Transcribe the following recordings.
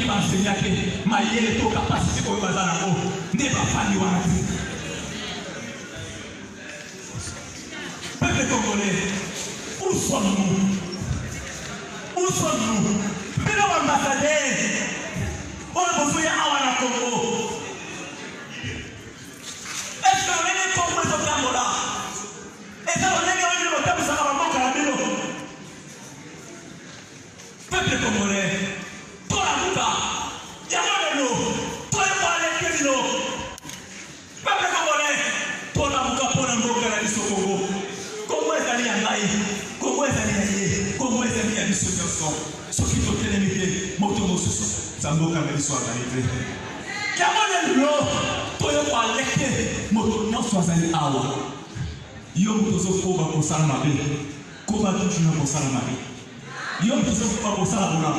m'a enseigné que ma yelle est capacité pour me faire n'est pas fan peuple congolais, où sommes-nous? Où sommes-nous? Mais nos ambassadeurs, on a besoin d'un Congo. Est-ce que on est Congo et son Angola? Est-ce qu'on est le thème de Salamon Carabino? Peuple congolais, toi la Bouka, Diamondelo, toi le Palais Kemino. Peuple congolais, toi la Bouka pour un beau Canadien au Congo. Congo est allé à Naï, Congo est allé à Yé, Congo est allé à Bissau. Ce qui faut tenir les motos, ça me donne un soir à l'idée. Diamondelo, toi le Palais, moto non soit allé à Awa. Yom tozo koba ko salama be koba toujours ko salama be yom tozo koba ko salama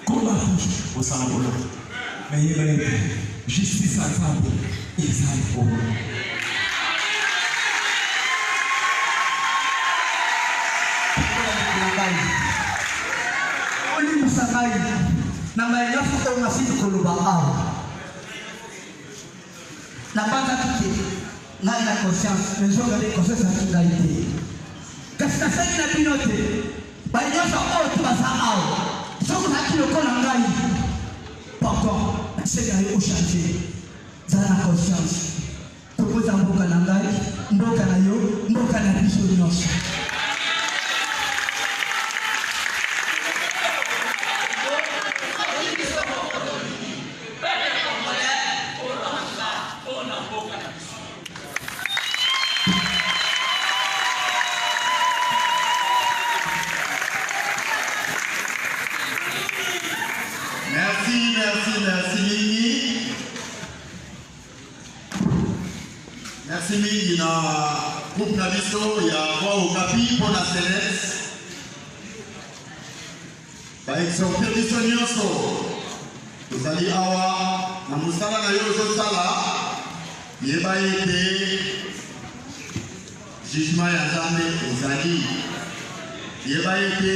koba toujours ko salama mais yebele justice ensemble ezali pour oli musangai na maeneo kwa masisi kuluba au na banda kike na la conscience, les gens ont des consciences à l'égalité. Qu'est-ce que c'est que la communauté? Bah, il y a ça, oh, tu vas ça, oh. Ça, vous avez le col en gaï. Pardon, c'est d'aller au chantier. Ça a la conscience. Tu peux en boca en gaï, boca na yo, boca na biso nyos. Merci mingi na groupe na biso ya kwa okapi pour la CNS. Ba exemple biso nyonso. Tozali awa na musala na yo zosala yeba ete jugement ya Nzambe ezali. Yeba ete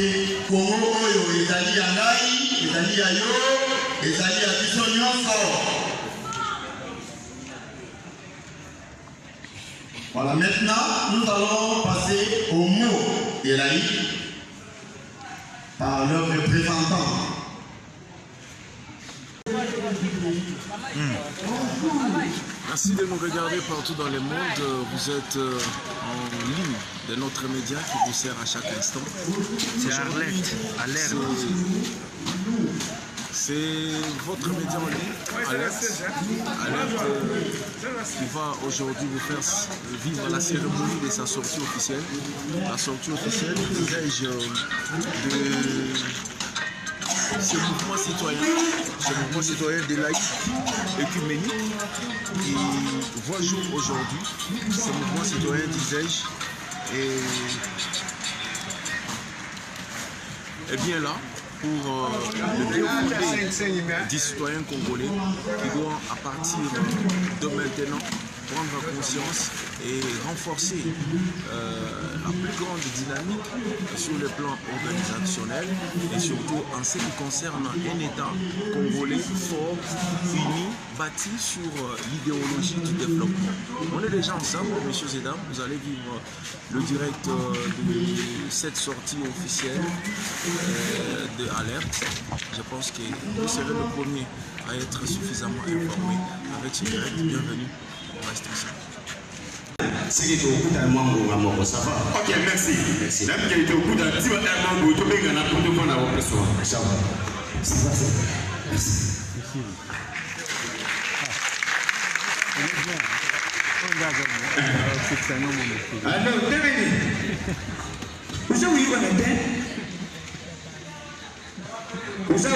Kongo oyo ezali ya ngai, ezali ya yo, ezali ya biso nyonso. Voilà, maintenant, nous allons passer au mot de laïque par leur représentant. Merci de nous regarder partout dans le monde. Vous êtes en ligne de notre média qui vous sert à chaque instant. C'est Alerte. C'est votre média en ligne, Alerte, qui va aujourd'hui vous faire vivre la cérémonie de sa sortie officielle. La sortie officielle, disais-je, de ce mouvement citoyen de laïcs écuménique qui voit jour aujourd'hui. Ce mouvement citoyen, disais-je, est bien là pour le bien fondé des citoyens congolais qui doivent, à partir de maintenant, prendre conscience et renforcer la plus grande dynamique sur le plan organisationnel et surtout en ce qui concerne un État congolais fort, uni, bâti sur l'idéologie du développement. On est déjà ensemble, messieurs et dames, vous allez vivre le direct de cette sortie officielle de Alerte. Je pense que vous serez le premier à être suffisamment informé avec ce direct. Bienvenue, on reste ensemble. C'est que au bout d'un moment, ça va. Ok, merci. Merci. Même qu'il était au bout d'un petit moment, tu peux gagner pour tout le monde à votre soir. Ça va. Merci. Alors, devenez. Vous avez eu un matin? Vous avez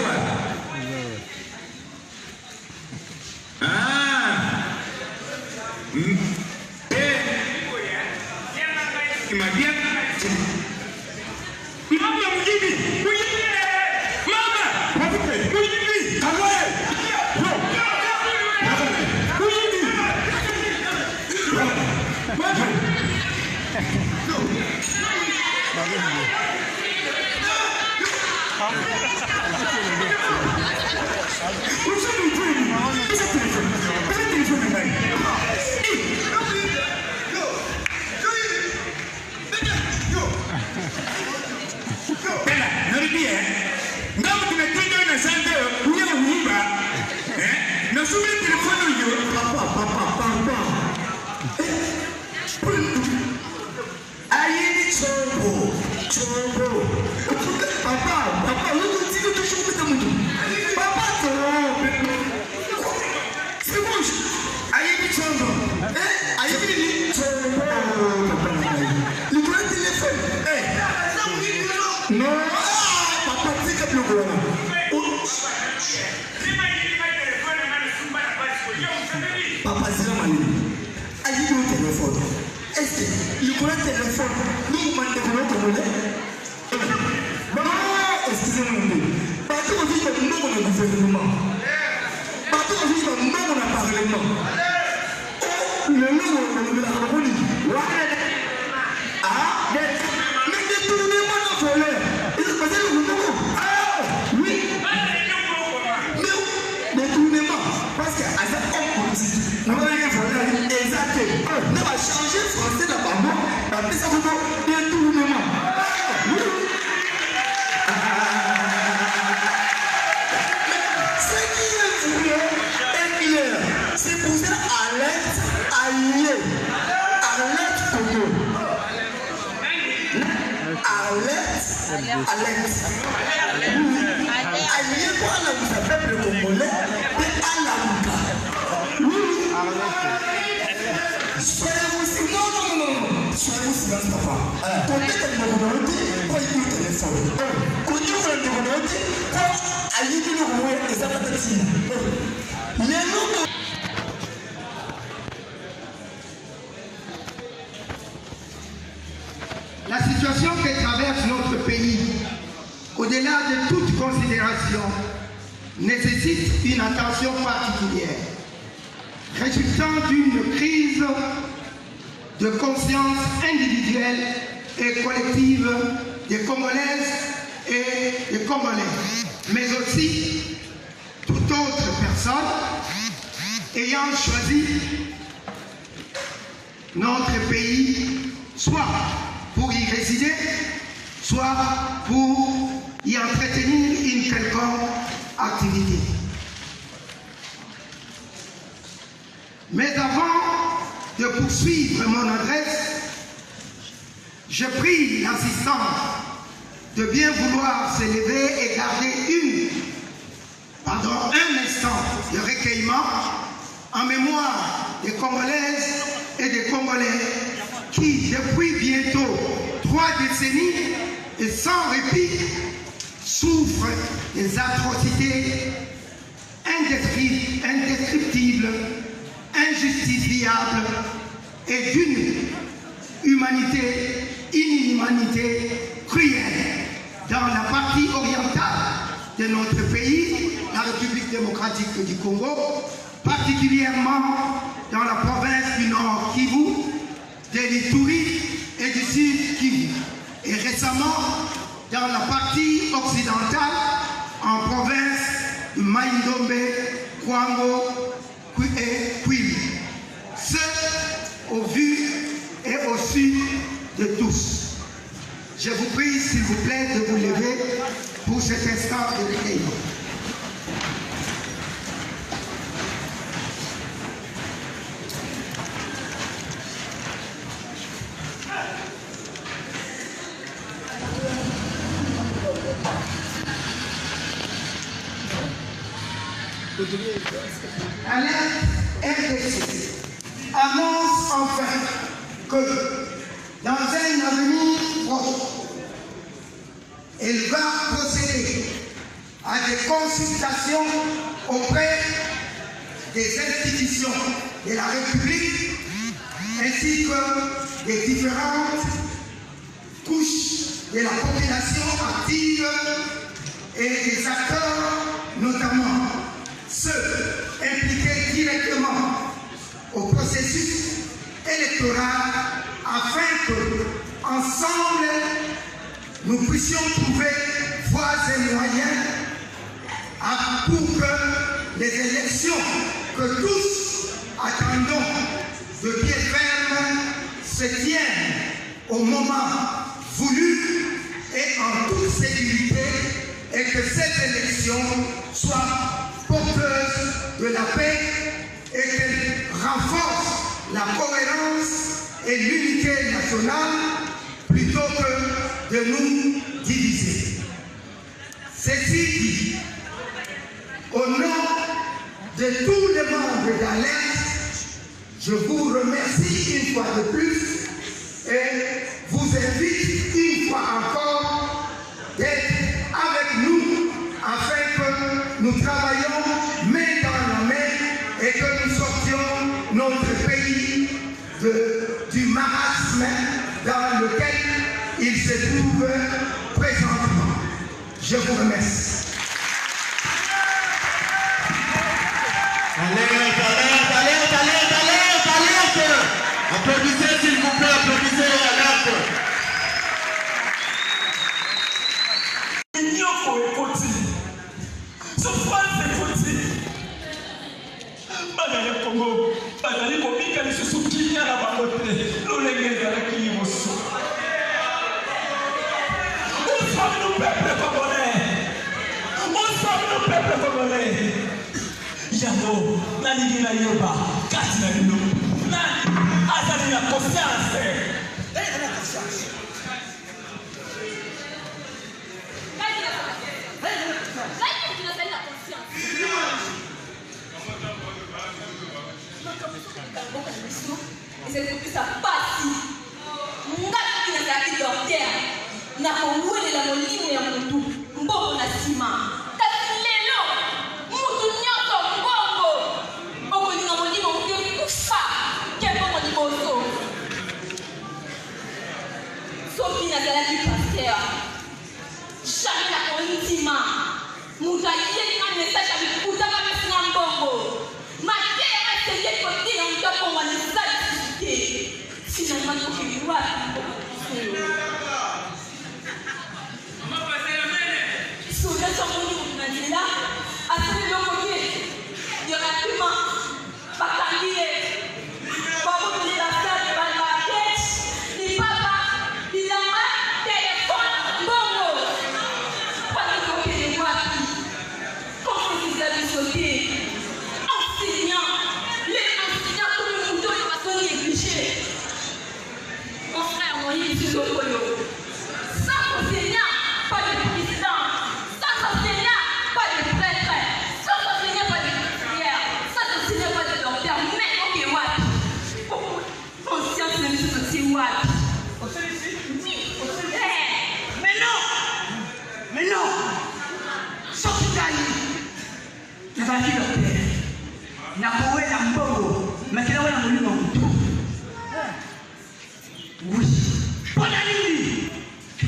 téléphone. Est-ce que il connaît le téléphone? Nous, vous m'avez découvert. Excusez-moi. Partout où il y a un nom de gouvernement. Partout où il y a un nom de parlement. Le nom de la République. Ah, mais détournez-moi dans le voleur. Il se passait le gouvernement. Ah, oui. Mais détournez-moi. Parce qu'à cette homme politique, nous avons un voleur exact. Nous avons changé le français là-bas. Parce que ça veut dire détournement. Oui. C'est pour ça alerte, allié, alerte Congo. Alerte, allié pour le peuple congolais et à la Mouka. Soyez-vous si non, soyez-vous silence papa. Côté de l'honorité, quoi il peut téléphone. Côté de l'honorité, quoi allié de l'honorité, et ça va être si. Les noms. La situation que traverse notre pays, au-delà de toute considération, nécessite une attention particulière, résultant d'une crise de conscience individuelle et collective des Congolaises et des Congolais, mais aussi toute autre personne ayant choisi notre pays, soit pour y résider, soit pour y entretenir une quelconque activité. Mais avant de poursuivre mon adresse, je prie l'assistant de bien vouloir se lever et garder un instant de recueillement en mémoire des Congolaises et des Congolais qui, depuis bientôt 3 décennies et sans répit, souffrent des atrocités indescriptibles, injustifiables et d'une inhumanité cruelle dans la partie orientale de notre pays, la République démocratique du Congo, particulièrement dans la province du Nord Kivu, de l'Ituri et du Sud Kivu, et récemment dans la partie occidentale, en province de Maïndombe, Kwango et Kwilu. Ce au vu et au sud de tous. Je vous prie, s'il vous plaît, de vous lever pour cet instant de recueillement. Alerte RDC annonce enfin que dans un avenir proche, elle va procéder à des consultations auprès des institutions de la République ainsi que des différentes couches de la population active et des acteurs, notamment ceux impliqués directement au processus électoral, afin que, ensemble, nous puissions trouver voies et moyens pour que les élections que tous attendons de pied ferme se tiennent au moment voulu et en toute sécurité, et que cette élection soit porteuse de la paix et qu'elle renforce la cohérence et l'unité nationale plutôt que de nous diviser. Ceci dit, au nom de tous les membres d'Alerte, je vous remercie une fois de plus et vous invite une fois encore d'être avec nous afin que nous travaillions main dans la main et que nous sortions notre pays de dans lequel il se trouve présentement. Je vous remercie. Alerte, alerte, alerte, alerte, alerte, alerte. Applaudissez s'il vous plaît, applaudissez, alerte. Nyoko ekoti. Souffrance ekoti. Bagale Congo, bagale komika lisusu kinya na bango te. Lolenge ezalaki liboso. Où sommes-nous, peuple congolais? Où sommes-nous, peuple congolais? Yango, nalingi na yoba, kati na bino. Nani azali na conscience? Nani na conscience? Et c'est depuis sa partie. Ngati kinazaki docteur. Na kongwele la molimo ya mutu. Mbongo na sima. Kasi lelo. Mutu nyoto mbongo. Oko ninga molimo mkiri kufa. Kembongo ni boso. Soki nazalaki pasteur. Jamais la kontima. Muta yeli na message abikuta kama sina mbongo. Matea masenge kote na mtapo wanizali. Finalement, il doit Soudain, son monde m'a dit là, après le côté, il y aura plus pas candier, pas vous donner la salle, pas la tête, ni papa, ni la main, téléphone, bongo. Pas de côté de moi, comment vous avez sauté, enseignant, les enseignants, tout le monde va se négliger. Mon frère Moïse Lokolo. Sans enseignant, pas de président. Sans enseignant, pas de prêtre. Sans enseignant, pas de prière. Sans enseignant, pas de docteur. Mais ok, what? Conscience même c'est aussi what? Oui, Mais non! Mais non! Sauf Dali! Tu vas dire le père. Na kowe na mbongo. Mais tu vas na molimo mutu. Oui. Bonne nuit.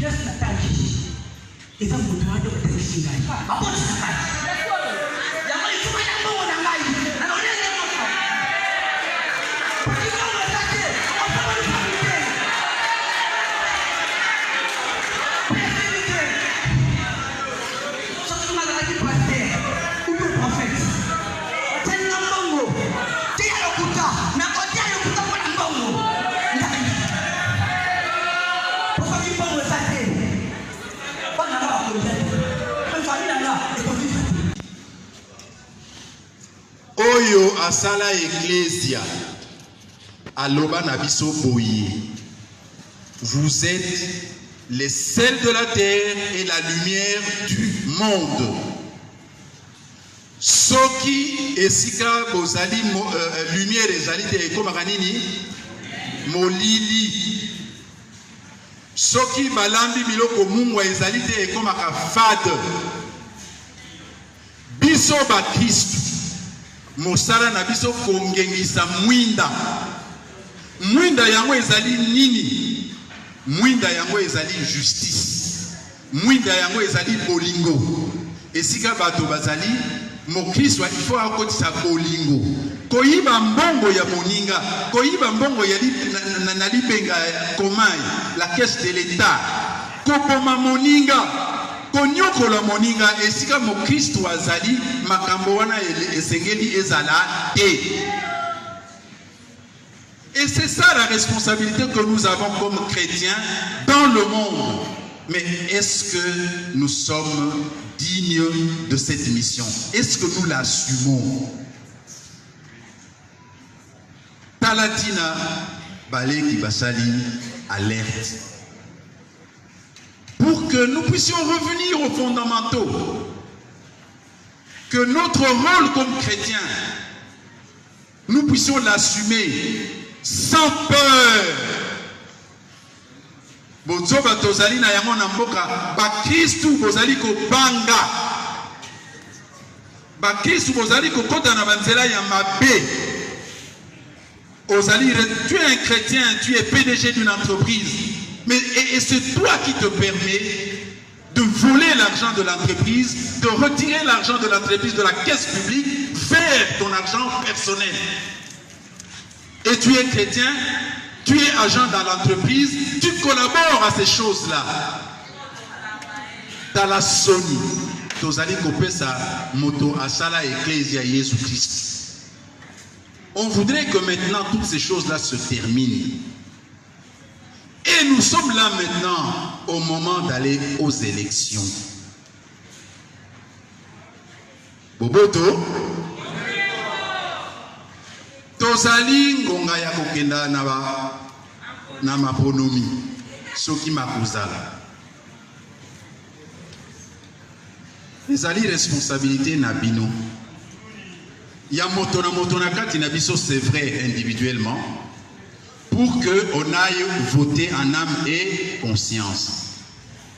Laisse la tâche. Et ça vous doit de te laisser là. Ah bon, c'est ça. Ya moi il faut que la bonne en aille. Alors laisse-moi ça. Parce que on va s'attaquer. On va pas nous fabriquer. Surtout malgré le pasteur ou le prophète. C'est un bongo. Tu as le couteau. Mais quand tu as le couteau pour un bongo. Oyo asala Ecclesia aloba na biso boye. Vous êtes les sels de la terre et la lumière du monde. Soki esika bozali lumière ezali te ekomaka nini? Molili. Soki balambi biloko mungwa ezali te ekomaka fade. Biso ba Kristo mosala na biso kongengisa mwinda. Mwinda yango ezali nini? Mwinda yango ezali justice. Mwinda yango ezali bolingo. Esika bato bazali mokristo il faut akotisa bolingo. Koyiba mbongo ya moninga, koyiba mbongo ya na libenga komai, la caisse de l'État. Kopoma moninga. Konyokola moninga esika mokristo azali makambo wana esengeli ezala te. Et c'est ça la responsabilité que nous avons comme chrétiens dans le monde. Mais est-ce que nous sommes dignes de cette mission? Est-ce que nous l'assumons? Talatina Baleki Basali alerte. Pour que nous puissions revenir aux fondamentaux, que notre rôle comme chrétiens, nous puissions l'assumer sans peur. Bozoba tozali na yango na mboka, ba Kristu bozali ko banga. Ba Kristu bozali ko kota na banzela ya mabe. tu es un chrétien, tu es PDG d'une entreprise, mais et c'est toi qui te permets de voler l'argent de l'entreprise, de retirer l'argent de l'entreprise de la caisse publique vers ton argent personnel. Et tu es chrétien, tu es agent dans l'entreprise, tu collabores à ces choses-là. Dans la Sony, tozali kopesa moto asala Ecclesia Jésus Christ. On voudrait que maintenant toutes ces choses-là se terminent. Et nous sommes là maintenant au moment d'aller aux élections. Boboto, tozali ngonga ya kokenda na maponomi soki makozala. Ezali responsabilité na bino. Ya moto na kati na biso, c'est vrai individuellement, pour qu'on aille voter en âme et conscience.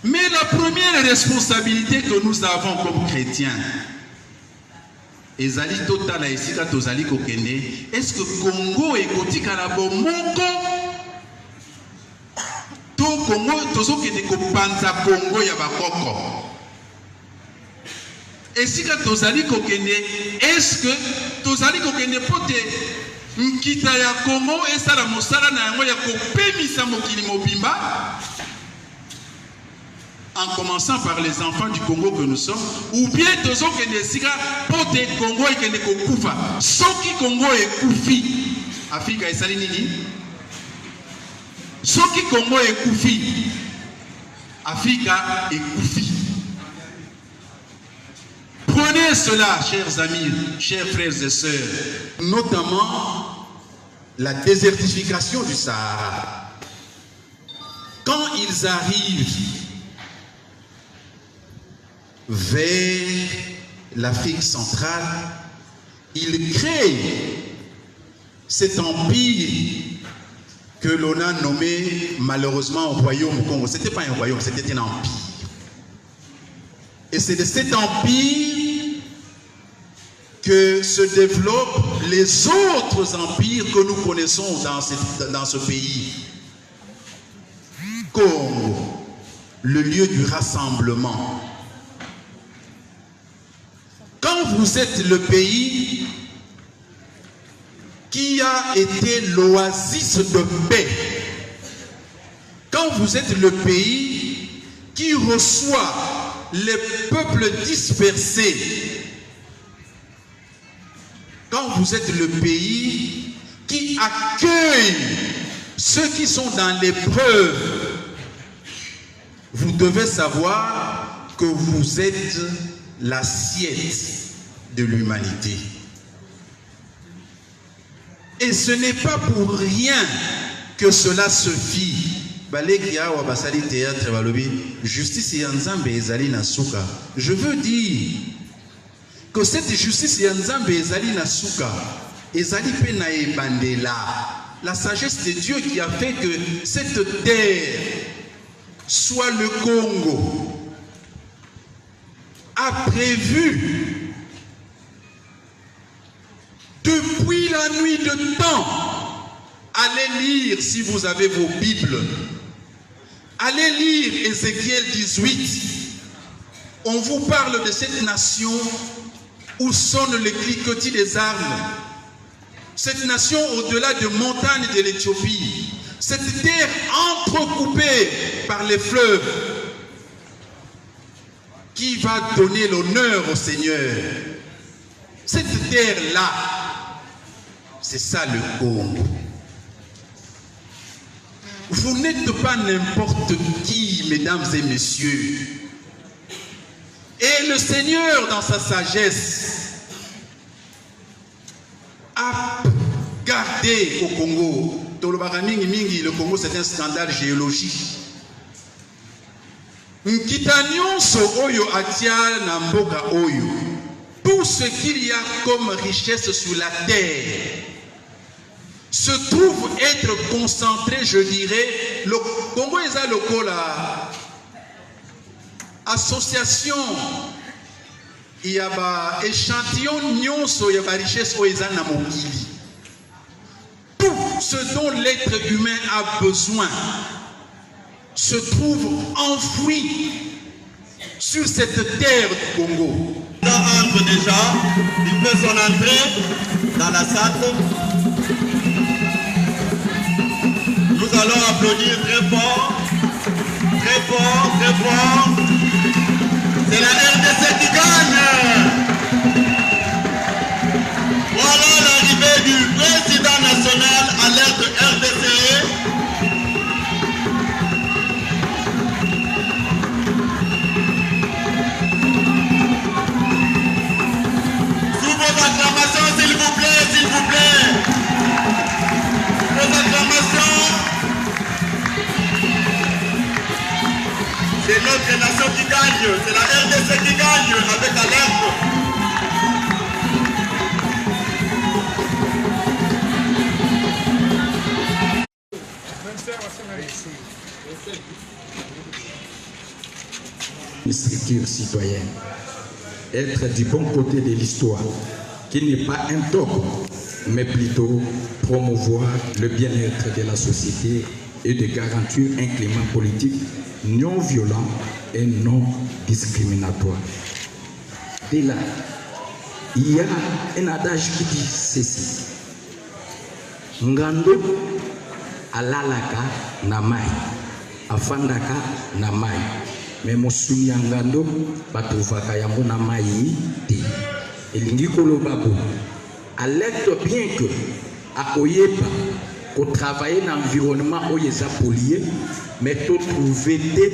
Mais la première responsabilité que nous avons comme chrétiens, ezali totala esika tozali kokende, est-ce que Congo ekotika la bomoko to Congo tozokende kopanza Congo ya bakoko? Esika tozali kokende, est-ce que tozali kokende pote nkita ya Congo esala mosala na yango ya kopemisa mokili mobimba, en commençant par les enfants du Congo que nous sommes, ou bien tozokende esika pote Congo ekende kokufa? Soki Congo ekufi, Afrika esali nini? Soki Congo ekufi, Afrika ekufi. Prenez cela, chers amis, chers frères et sœurs, notamment la désertification du Sahara. Quand ils arrivent vers l'Afrique centrale, ils créent cet empire que l'on a nommé malheureusement Royaume Congo. Ce n'était pas un royaume, c'était un empire. Et c'est de cet empire que se développent les autres empires que nous connaissons dans ce pays. Congo, le lieu du rassemblement. Quand vous êtes le pays qui a été l'oasis de paix, quand vous êtes le pays qui reçoit les peuples dispersés, quand vous êtes le pays qui accueille ceux qui sont dans l'épreuve, vous devez savoir que vous êtes l'assiette de l'humanité. Et ce n'est pas pour rien que cela se fit. Justice ya Nzambe ezali na suka. Je veux dire que cette justice ya Nzambe ezali na suka, ezali pe na ebandela. La sagesse de Dieu qui a fait que cette terre soit le Congo a prévu depuis la nuit de temps. Allez lire si vous avez vos Bibles. Allez lire Ézéchiel 18. On vous parle de cette nation où sonne le cliquetis des armes. Cette nation au-delà des montagnes de l'Éthiopie. Cette terre entrecoupée par les fleuves qui va donner l'honneur au Seigneur. Cette terre-là, c'est ça le Congo. Vous n'êtes pas n'importe qui, mesdames et messieurs. Et le Seigneur, dans sa sagesse, a gardé au Congo. Le Congo, c'est un scandale géologique. Tout ce qu'il y a comme richesse sur la terre se trouve être concentré, je dirais. Le Congo est à la association, il y a échantillon nyonso, il y a richesse au ezana mokili. Tout ce dont l'être humain a besoin se trouve enfoui sur cette terre du Congo. Il entre déjà, il fait son entrée dans la salle. Nous allons applaudir très fort, très fort, très fort. C'est la RDC qui gagne. Voilà l'arrivée du président national à l'ère de RDC. Sous vos acclamations, s'il vous plaît, s'il vous plaît. Vos acclamations. C'est notre nation qui gagne, c'est la RDC qui gagne avec alerte. Une structure citoyenne, être du bon côté de l'histoire, qui n'est pas un dogme, mais plutôt promouvoir le bien-être de la société et de garantir un climat politique non violent et non discriminatoire. Dès là, il y a un adage qui dit ceci. Ngando alalaka namai, afandaka namai. Mais mosuni ya ngando batuvaka yango namai te. Elingi koloba bo. Alerte bien que akoyeba ko travailler dans l'environnement où il y a pollué, mais to trouver des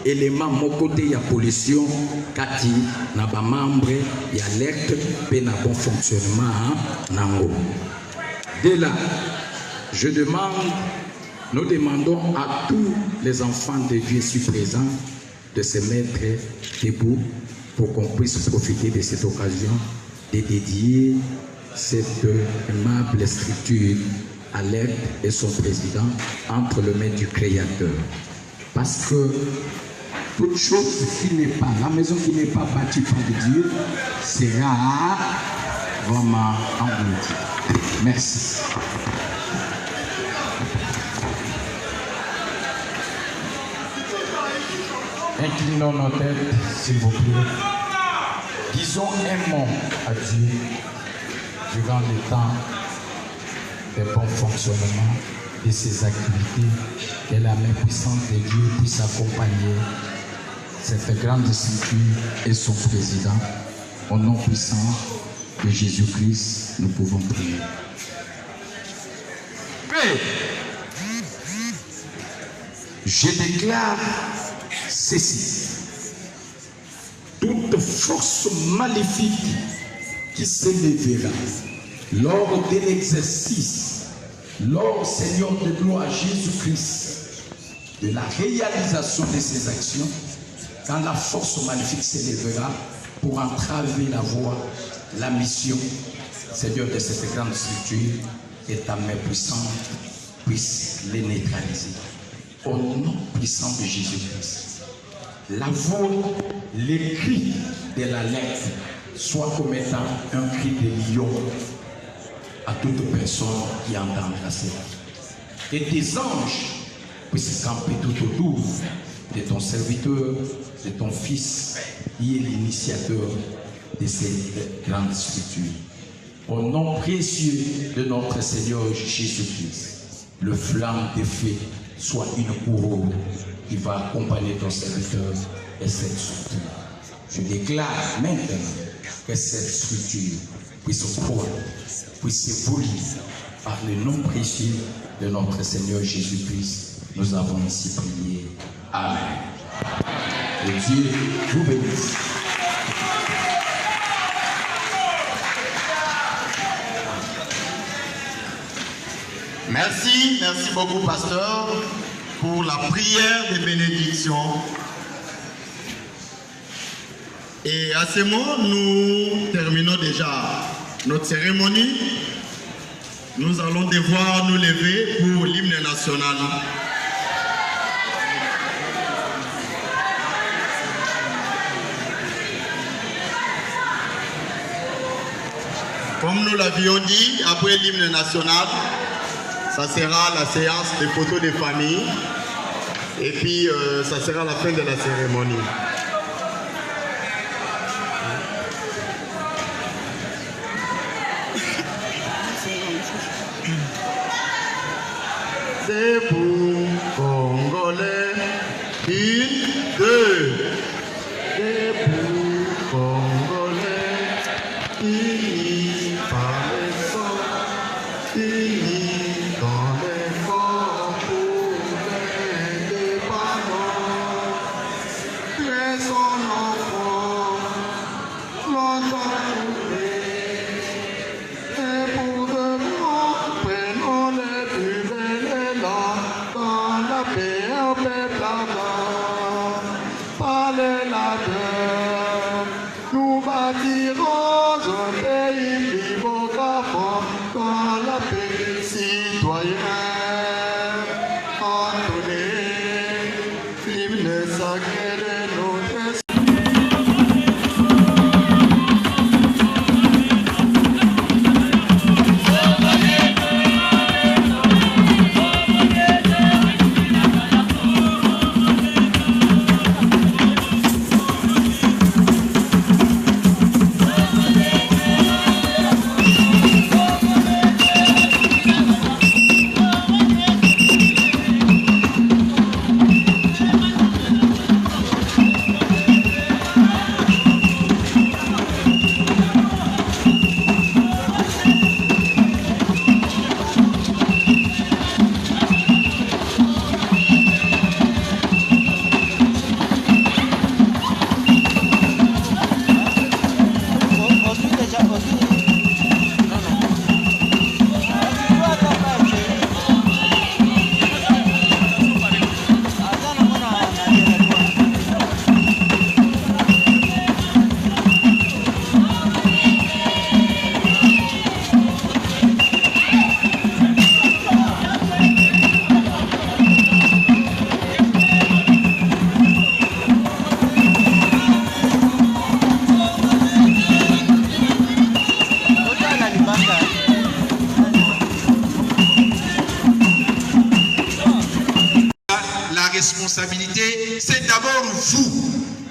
éléments mon côté ya pollution kati na ba membre ya alerte pe na bon fonctionnement nango. Dès là, nous demandons à tous les enfants de Dieu ici présents de se mettre debout pour qu'on puisse profiter de cette occasion de dédier cette aimable structure à l'aide et son président entre les mains du Créateur. Parce que toute chose qui n'est pas, la maison qui n'est pas bâtie par Dieu sera vraiment engloutie. Merci. Inclinons nos têtes, s'il vous plaît. Disons un mot à Dieu durant le temps de bon fonctionnement de ces activités. Que la main puissante de Dieu puisse accompagner cette grande structure et son président. Au nom puissant de Jésus-Christ, nous pouvons prier. Père, je déclare ceci. Toute force maléfique qui se lèvera lors de l'exercice, lors, Seigneur de gloire Jésus-Christ, de la réalisation de ces actions, quand la force maléfique se lèvera pour entraver la voie, la mission, Seigneur, de cette grande structure, et ta main puissante puisse les neutraliser. Au nom puissant de Jésus-Christ, la voix, les cris de la lettre soit comme étant un cri de lion à toute personne qui entendra cela. Et tes anges puissent camper tout autour de ton serviteur, de ton fils, qui est l'initiateur de cette grande structure. Au nom précieux de notre Seigneur Jésus-Christ, le flamme de feu soit une couronne qui va accompagner ton serviteur et cette structure. Je déclare maintenant que cette structure puisse prendre, puisse évoluer par le nom précieux de notre Seigneur Jésus-Christ. Nous avons ainsi prié. Amen. Que Dieu vous bénisse. Merci, merci beaucoup, pasteur, pour la prière de bénédiction. Et à ce moment, nous terminons déjà notre cérémonie. Nous allons devoir nous lever pour l'hymne national. Comme nous l'avions dit, après l'hymne national, ça sera la séance des photos des familles. Et puis, ça sera la fin de la cérémonie. Debout, Congolais, 1, 2. Debout, Congolais, unis par les sangs, unis dans les corps pour l'indépendance. Tuer son enfant, longtemps trouvé, et pour demain, prenons les plus belles élan dans la paix au peuple avant. Parlez la terre, nous bâtirons un pays vivant dans la paix citoyenne. Entonner l'hymne sacré de notre responsabilité, c'est d'abord vous,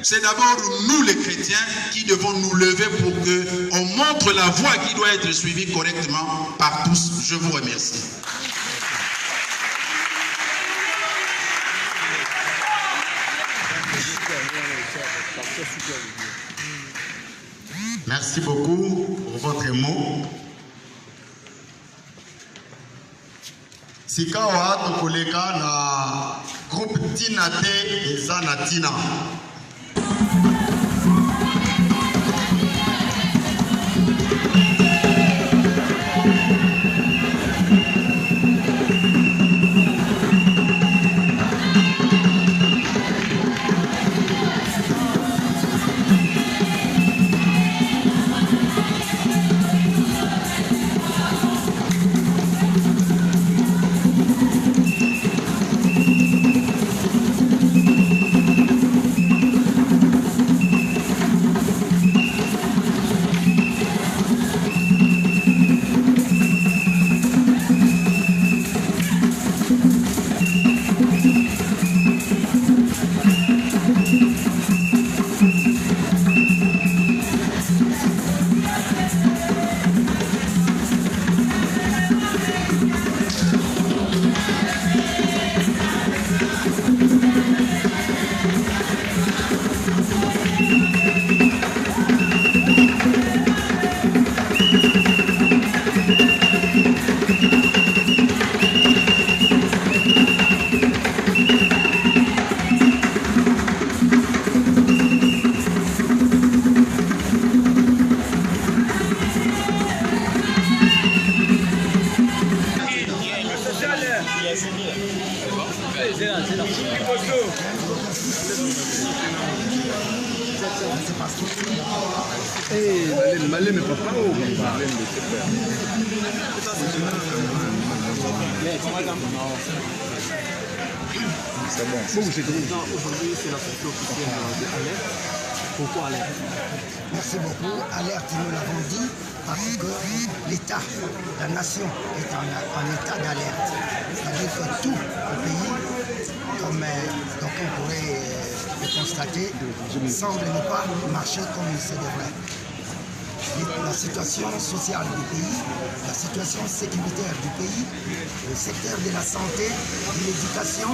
c'est d'abord nous les chrétiens qui devons nous lever pour qu'on montre la voie qui doit être suivie correctement par tous. Je vous remercie. Merci beaucoup pour votre mot. Sikawa tokoleka na groupe Tina te eza na Tina. C'est bon. Aujourd'hui, c'est la photo officielle de Alès. Pourquoi alerte? Merci beaucoup. Alerte, nous l'avons dit, parce que l'État, la nation est en état d'alerte. C'est-à-dire que tout le pays, comme d'aucuns pourraient le constater, semble ne pas marcher comme il se devrait. La situation sociale du pays, la situation sécuritaire du pays, le secteur de la santé, de l'éducation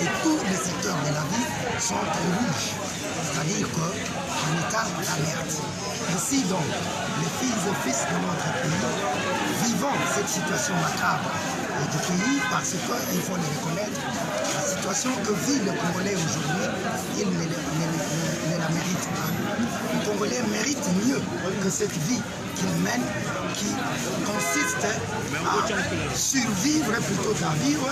et tous les secteurs de la vie sont en rouge, c'est-à-dire qu'en état d'alerte. Ainsi donc, les filles et fils de notre pays vivons cette situation macabre du pays parce qu'il faut le reconnaître, la situation que vit le Congolais aujourd'hui, il ne la mérite pas. Le Congolais mérite mieux que cette vie qu'il mène, qui consiste à survivre plutôt qu'à vivre.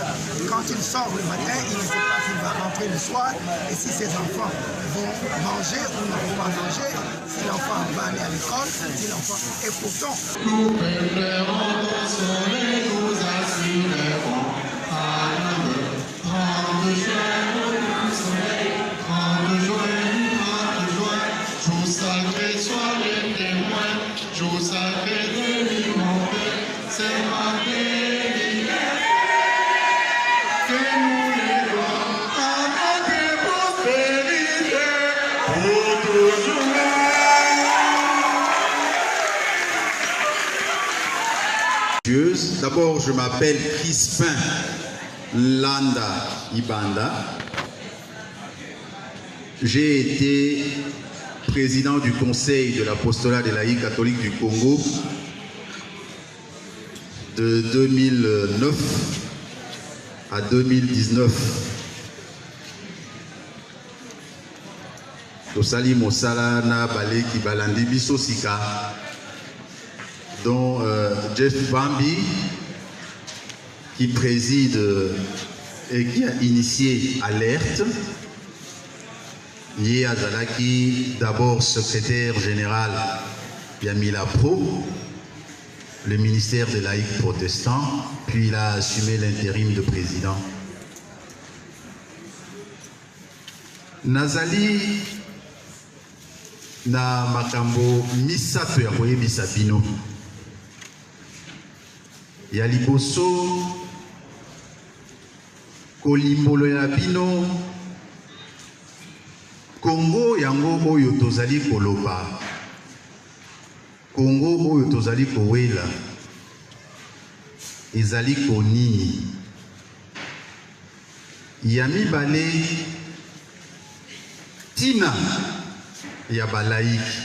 Quand il sort le matin, il ne sait pas s'il va rentrer le soir, et si ses enfants vont manger ou ne vont pas manger, si l'enfant va aller à l'école, si l'enfant... Et pourtant... Nous prendrons ton soleil, nous assurerons à l'amour. Prends le joie du soleil, prends le joie, jour sacré soit les témoins, jour sacré de l'humanité, c'est ma vérité. Fais-nous les lois, à notre prospérité, pour toujours. D'abord, je m'appelle Crispin Landa Ibanda. J'ai été président du Conseil de l'apostolat des laïcs catholiques du Congo de 2009 à 2019. Tosali Mosala na Balé qui balandi biso sika, dont Jeff Bambi, qui préside et qui a initié Alerte. Yé Azalaki, d'abord secrétaire général Yamila Pro, le ministère des laïcs protestants, puis il a assumé l'intérim de président. Nazali na makambo misato ya koyebisa bino. Ya liboso kolimbolo ya bino Congo yango oyo tozali koloba, Congo oyo tozali kowela ezali konini ya mibale tina ya balaiki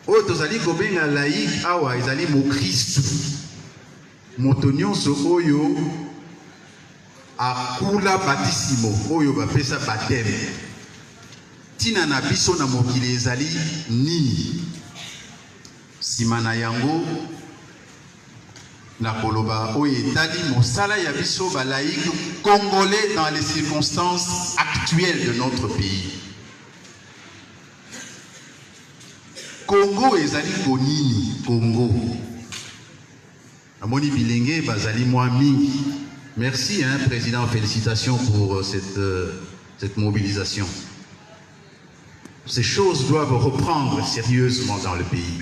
oyo tozali kobenga laïque awa ezali mo Kristu moto nyonso oyo akula batisimo oyo bapesa bateme tina na biso na mokili ezali nini. Sima na yango na koloba oyo etali mosala ya biso balaïque congolais dans les circonstances actuelles de notre pays. Congo ezali konini Congo. Amoni bilenge bazali mwa mingi. Merci président, félicitations pour cette mobilisation. Ces choses doivent reprendre sérieusement dans le pays.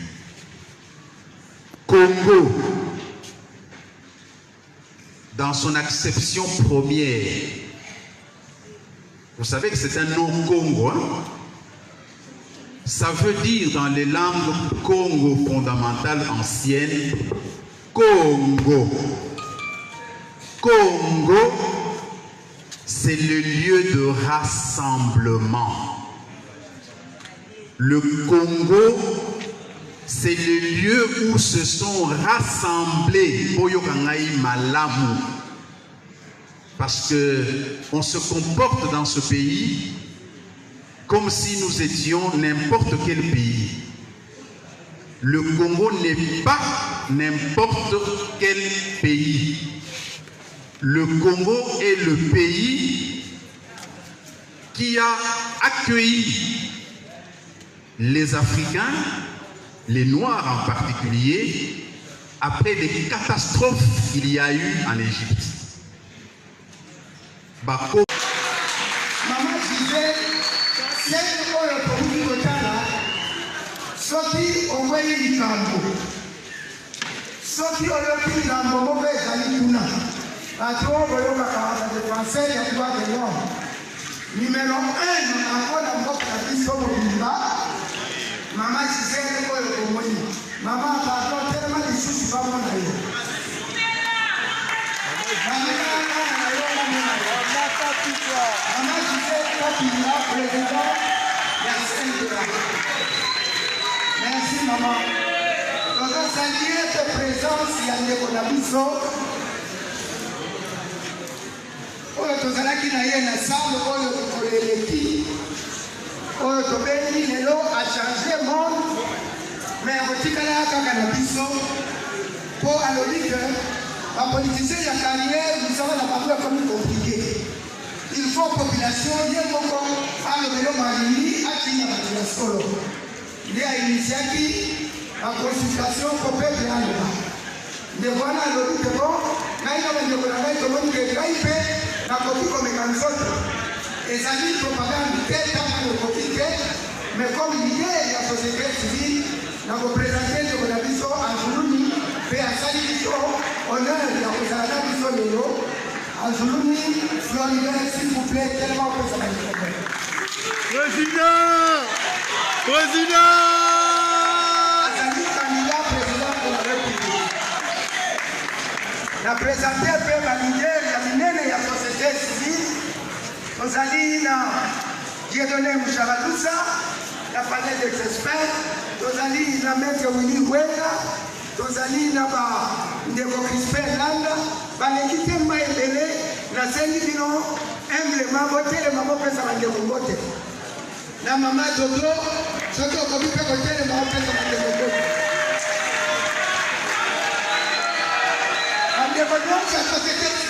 Congo, dans son acception première, vous savez que c'est un nom Congo, hein? Ça veut dire dans les langues Congo fondamentales anciennes, Congo. Congo, c'est le lieu de rassemblement. Le Congo, c'est le lieu où se sont rassemblés Boyokangaï Malamu. Parce qu'on se comporte dans ce pays comme si nous étions n'importe quel pays. Le Congo n'est pas n'importe quel pays. Le Congo est le pays qui a accueilli les Africains, les Noirs en particulier, après les catastrophes qu'il y a eu en Égypte. Maman disait, c'est soki oweyi likambo soki olobi likambo moko ezali kuna bato oyo boyokaka badefenseur ya droit de l'homme numéro 1 nango na mboka na biso mobimba mama Gisele oyo komoni mama pardon telema lisusu bamona yo mama Gisele Kapila président ya CNDA. Merci maman. Nous allons saluer ta présence ya ndeko na biso oyo tozalaki na ye na salle oyo koleleki oyo tobengi lelo a changé monde mais akotikala kaka na biso mpo alobi ke bapolitisien ya carrière misala na bango ekomi compliqué. Il faut population ye moko alobelo malili atinga bato ya solo nde ainitiaki baconsultation po peuple aloba ndeko wana alobi te bon ngai na bandeko na ngai tomoni ke ngai mpe nakoki komeka nzoto ezali propagande te ntango ekoki te mais comme lider ya société civile nakopresente ndeko na biso Anzuluni mpe asali biso honneur ya kozala na biso lelo Anzuluni Florida s'il vous plaît tellement que ça va être Président azali candidat président de la République na présente mpe balider ya minene ya société civile tozali na Dieudonné Musharalusa na panel des experts tozali na maître Willy Wenga tozali na ndeko Crispin Landa baleki te mba ebele nasengi bino humblement botelema bopesa bandeko mbote na mama Dodo soki okomi mpe kotelema bopesa bandeko mbote bandeko nyonso ya société